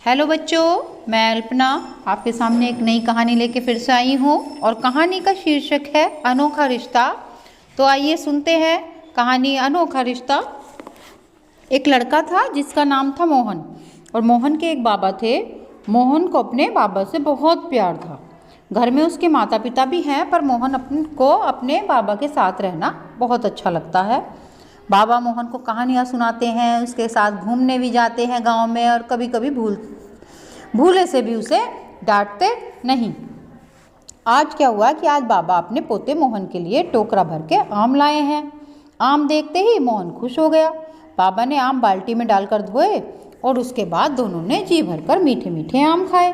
Hello बच्चों, मैं अल्पना आपके सामने एक नई कहानी लेके फिर से आई हूँ और कहानी का शीर्षक है अनोखा रिश्ता। तो आइए सुनते हैं कहानी अनोखा रिश्ता। एक लड़का था जिसका नाम था मोहन और मोहन के एक बाबा थे। मोहन को अपने बाबा से बहुत प्यार था। घर में उसके माता पिता भी हैं पर मोहन को अपने बाबा के साथ रहना बहुत अच्छा लगता है। बाबा मोहन को कहानियाँ सुनाते हैं, उसके साथ घूमने भी जाते हैं गांव में और कभी कभी भूले से भी उसे डांटते नहीं। आज क्या हुआ कि आज बाबा अपने पोते मोहन के लिए टोकरा भर के आम लाए हैं। आम देखते ही मोहन खुश हो गया। बाबा ने आम बाल्टी में डालकर धोए और उसके बाद दोनों ने जी भरकर मीठे मीठे आम खाए।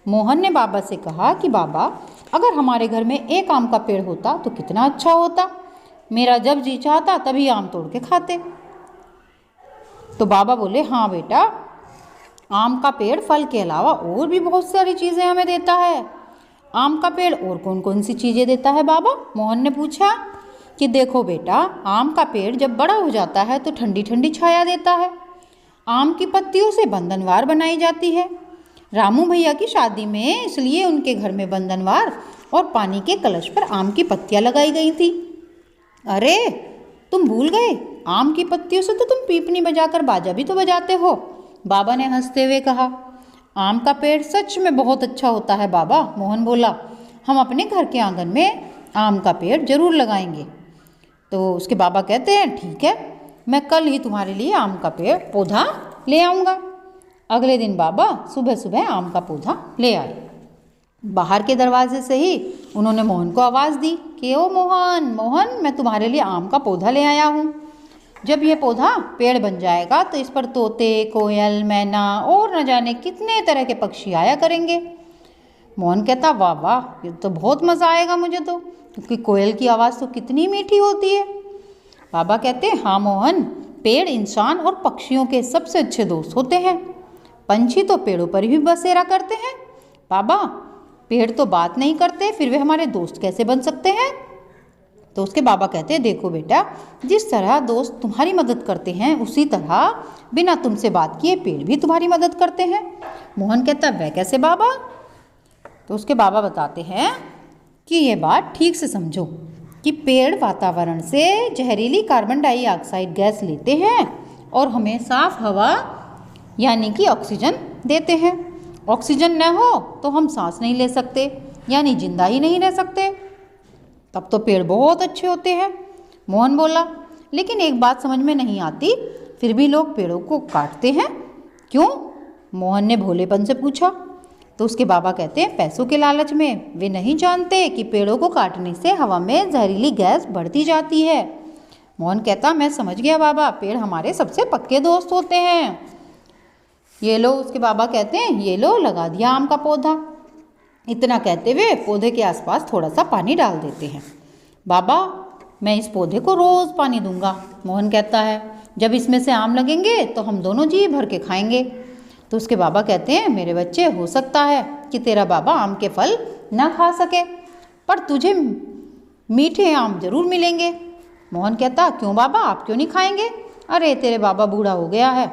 मोहन ने बाबा से कहा कि बाबा, अगर हमारे घर में एक आम का पेड़ होता तो कितना अच्छा होता। मेरा जब जी चाहता तभी आम तोड़ के खाते। तो बाबा बोले, हाँ बेटा, आम का पेड़ फल के अलावा और भी बहुत सारी चीज़ें हमें देता है। आम का पेड़ और कौन कौन सी चीज़ें देता है बाबा? मोहन ने पूछा। कि देखो बेटा, आम का पेड़ जब बड़ा हो जाता है तो ठंडी ठंडी छाया देता है। आम की पत्तियों से बंधनवार बनाई जाती है। रामू भैया की शादी में इसलिए उनके घर में बंधनवार और पानी के कलश पर आम की पत्तियाँ लगाई गई थी। अरे तुम भूल गए, आम की पत्तियों से तो तुम पीपनी बजाकर बाजा भी तो बजाते हो, बाबा ने हंसते हुए कहा। आम का पेड़ सच में बहुत अच्छा होता है बाबा, मोहन बोला। हम अपने घर के आंगन में आम का पेड़ जरूर लगाएंगे। तो उसके बाबा कहते हैं, ठीक है, मैं कल ही तुम्हारे लिए आम का पेड़ पौधा ले आऊँगा। अगले दिन बाबा सुबह सुबह आम का पौधा ले आए। बाहर के दरवाजे से ही उन्होंने मोहन को आवाज़ दी कि ओ मोहन, मोहन, मैं तुम्हारे लिए आम का पौधा ले आया हूँ। जब यह पौधा पेड़ बन जाएगा तो इस पर तोते, कोयल, मैना और न जाने कितने तरह के पक्षी आया करेंगे। मोहन कहता, वाह वाह, ये तो बहुत मज़ा आएगा मुझे तो, क्योंकि कोयल की आवाज़ तो कितनी मीठी होती है। बाबा कहते, हाँ मोहन, पेड़ इंसान और पक्षियों के सबसे अच्छे दोस्त होते हैं। पंछी तो पेड़ों पर भी बसेरा करते हैं। बाबा, पेड़ तो बात नहीं करते, फिर वे हमारे दोस्त कैसे बन सकते हैं? तो उसके बाबा कहते हैं, देखो बेटा, जिस तरह दोस्त तुम्हारी मदद करते हैं उसी तरह बिना तुमसे बात किए पेड़ भी तुम्हारी मदद करते हैं। मोहन कहता, वह कैसे बाबा? तो उसके बाबा बताते हैं कि ये बात ठीक से समझो कि पेड़ वातावरण से जहरीली कार्बन डाइऑक्साइड गैस लेते हैं और हमें साफ हवा यानी कि ऑक्सीजन देते हैं। ऑक्सीजन न हो तो हम सांस नहीं ले सकते, यानी जिंदा ही नहीं रह सकते। तब तो पेड़ बहुत अच्छे होते हैं, मोहन बोला। लेकिन एक बात समझ में नहीं आती, फिर भी लोग पेड़ों को काटते हैं, क्यों? मोहन ने भोलेपन से पूछा। तो उसके बाबा कहते हैं, पैसों के लालच में। वे नहीं जानते कि पेड़ों को काटने से हवा में जहरीली गैस बढ़ती जाती है। मोहन कहता, मैं समझ गया बाबा, पेड़ हमारे सबसे पक्के दोस्त होते हैं। ये लो, उसके बाबा कहते हैं, ये लो, लगा दिया आम का पौधा। इतना कहते हुए पौधे के आसपास थोड़ा सा पानी डाल देते हैं। बाबा, मैं इस पौधे को रोज़ पानी दूंगा, मोहन कहता है। जब इसमें से आम लगेंगे तो हम दोनों जी भर के खाएंगे। तो उसके बाबा कहते हैं, मेरे बच्चे, हो सकता है कि तेरा बाबा आम के फल ना खा सके, पर तुझे मीठे आम जरूर मिलेंगे। मोहन कहता, क्यों बाबा, आप क्यों नहीं खाएंगे? अरे तेरे बाबा बूढ़ा हो गया है,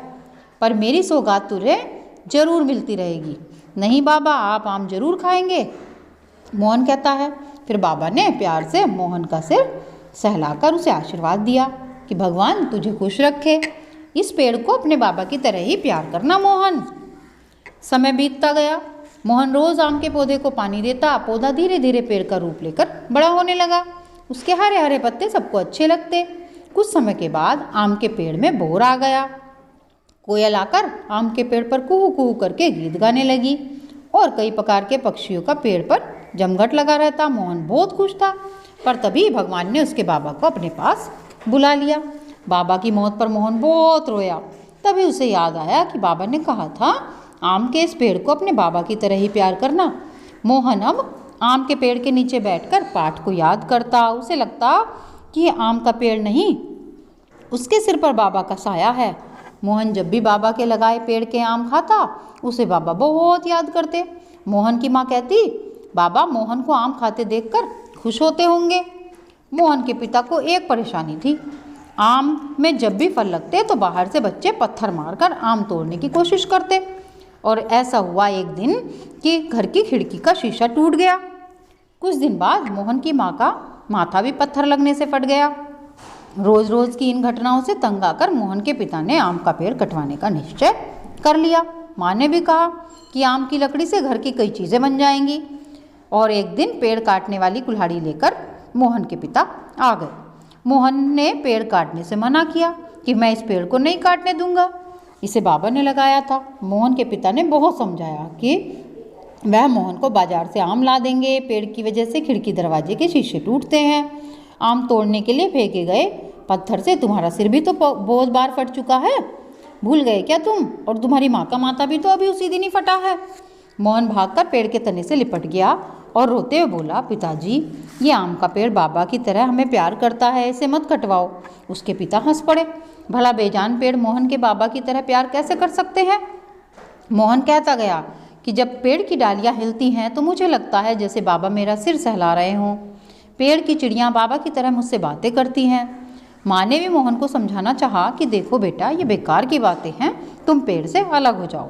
पर मेरी सौगात तुझे जरूर मिलती रहेगी। नहीं बाबा, आप आम जरूर खाएंगे, मोहन कहता है। फिर बाबा ने प्यार से मोहन का सिर सहलाकर उसे आशीर्वाद दिया कि भगवान तुझे खुश रखे। इस पेड़ को अपने बाबा की तरह ही प्यार करना मोहन। समय बीतता गया। मोहन रोज आम के पौधे को पानी देता। पौधा धीरे धीरे पेड़ का रूप लेकर बड़ा होने लगा। उसके हरे हरे पत्ते सबको अच्छे लगते। कुछ समय के बाद आम के पेड़ में बोर आ गया। कोयल आकर आम के पेड़ पर कुहू कुहू करके गीत गाने लगी और कई प्रकार के पक्षियों का पेड़ पर जमघट लगा रहता। मोहन बहुत खुश था, पर तभी भगवान ने उसके बाबा को अपने पास बुला लिया। बाबा की मौत पर मोहन बहुत रोया। तभी उसे याद आया कि बाबा ने कहा था आम के इस पेड़ को अपने बाबा की तरह ही प्यार करना। मोहन अब आम के पेड़ के नीचे बैठकर पाठ को याद करता। उसे लगता कि ये आम का पेड़ नहीं, उसके सिर पर बाबा का साया है। मोहन जब भी बाबा के लगाए पेड़ के आम खाता, उसे बाबा बहुत याद करते। मोहन की माँ कहती, बाबा मोहन को आम खाते देखकर खुश होते होंगे। मोहन के पिता को एक परेशानी थी, आम में जब भी फल लगते तो बाहर से बच्चे पत्थर मारकर आम तोड़ने की कोशिश करते और ऐसा हुआ एक दिन कि घर की खिड़की का शीशा टूट गया। कुछ दिन बाद मोहन की माँ का माथा भी पत्थर लगने से फट गया। रोज रोज की इन घटनाओं से तंग आकर मोहन के पिता ने आम का पेड़ कटवाने का निश्चय कर लिया। माँ ने भी कहा कि आम की लकड़ी से घर की कई चीज़ें बन जाएंगी। और एक दिन पेड़ काटने वाली कुल्हाड़ी लेकर मोहन के पिता आ गए। मोहन ने पेड़ काटने से मना किया कि मैं इस पेड़ को नहीं काटने दूंगा, इसे बाबा ने लगाया था। मोहन के पिता ने बहुत समझाया कि वह मोहन को बाजार से आम ला देंगे, पेड़ की वजह से खिड़की दरवाजे के शीशे टूटते हैं, आम तोड़ने के लिए फेंके गए पत्थर से तुम्हारा सिर भी तो बहुत बार फट चुका है, भूल गए क्या तुम? और तुम्हारी माँ का माथा भी तो अभी उसी दिन ही फटा है। मोहन भागकर पेड़ के तने से लिपट गया और रोते हुए बोला, पिताजी ये आम का पेड़ बाबा की तरह हमें प्यार करता है, इसे मत कटवाओ। उसके पिता हंस पड़े, भला बेजान पेड़ मोहन के बाबा की तरह प्यार कैसे कर सकते हैं? मोहन कहता गया कि जब पेड़ की डालियाँ हिलती हैं तो मुझे लगता है जैसे बाबा मेरा सिर सहला रहे हों। पेड़ की चिड़ियाँ बाबा की तरह मुझसे बातें करती हैं। माँ ने भी मोहन को समझाना चाहा कि देखो बेटा, ये बेकार की बातें हैं, तुम पेड़ से अलग हो जाओ।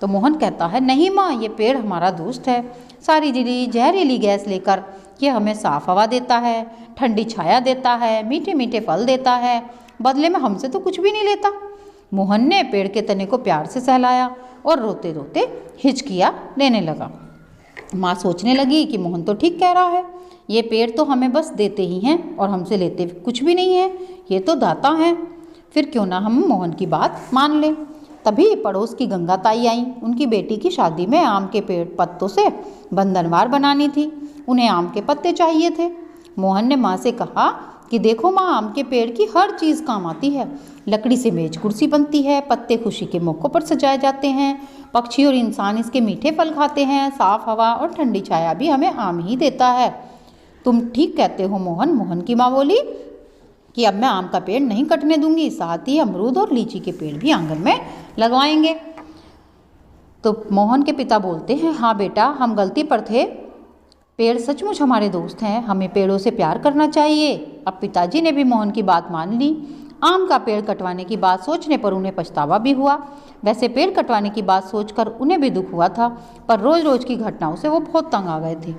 तो मोहन कहता है, नहीं माँ, ये पेड़ हमारा दोस्त है, सारी दिली जहरीली गैस लेकर ये हमें साफ हवा देता है, ठंडी छाया देता है, मीठे मीठे फल देता है, बदले में हमसे तो कुछ भी नहीं लेता। मोहन ने पेड़ के तने को प्यार से सहलाया और रोते रोते हिचकियाँ लेने लगा। माँ सोचने लगी कि मोहन तो ठीक कह रहा है, ये पेड़ तो हमें बस देते ही हैं और हमसे लेते कुछ भी नहीं है, ये तो दाता हैं, फिर क्यों ना हम मोहन की बात मान लें। तभी पड़ोस की गंगा ताई आई। उनकी बेटी की शादी में आम के पेड़ पत्तों से बंधनवार बनानी थी, उन्हें आम के पत्ते चाहिए थे। मोहन ने माँ से कहा कि देखो माँ, आम के पेड़ की हर चीज़ काम आती है, लकड़ी से मेज कुर्सी बनती है, पत्ते खुशी के मौक़ों पर सजाए जाते हैं, पक्षी और इंसान इसके मीठे फल खाते हैं, साफ हवा और ठंडी छाया भी हमें आम ही देता है। तुम ठीक कहते हो मोहन। मोहन की माँ बोली कि अब मैं आम का पेड़ नहीं कटने दूंगी, साथ ही अमरूद और लीची के पेड़ भी आंगन में लगवाएंगे। तो मोहन के पिता बोलते हैं, हाँ बेटा, हम गलती पर थे, पेड़ सचमुच हमारे दोस्त हैं, हमें पेड़ों से प्यार करना चाहिए। अब पिताजी ने भी मोहन की बात मान ली। आम का पेड़ कटवाने की बात सोचने पर उन्हें पछतावा भी हुआ। वैसे पेड़ कटवाने की बात सोचकर उन्हें भी दुख हुआ था, पर रोज़ रोज़ की घटनाओं से वो बहुत तंग आ गए थे।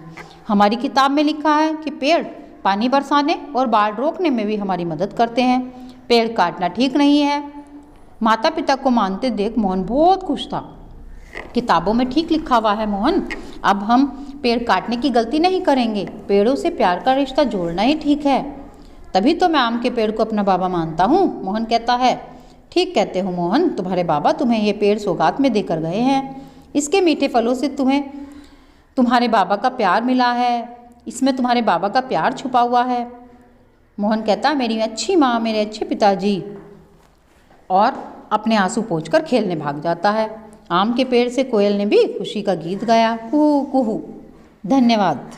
हमारी किताब में लिखा है कि पेड़ पानी बरसाने और बाढ़ रोकने में भी हमारी मदद करते हैं, पेड़ काटना ठीक नहीं है। माता पिता को मानते देख मोहन बहुत खुश था। किताबों में ठीक लिखा हुआ है मोहन, अब हम पेड़ काटने की गलती नहीं करेंगे, पेड़ों से प्यार का रिश्ता जोड़ना ही ठीक है। तभी तो मैं आम के पेड़ को अपना बाबा मानता हूँ। मोहन कहता है, ठीक कहते हो मोहन, तुम्हारे बाबा तुम्हें ये पेड़ सौगात में देकर गए हैं, इसके मीठे फलों से तुम्हें तुम्हारे बाबा का प्यार मिला है, इसमें तुम्हारे बाबा का प्यार छुपा हुआ है। मोहन कहता है, मेरी अच्छी माँ, मेरे अच्छे पिताजी, और अपने आंसू पोंछकर खेलने भाग जाता है। आम के पेड़ से कोयल ने भी खुशी का गीत गाया, कुहू कुहू। धन्यवाद।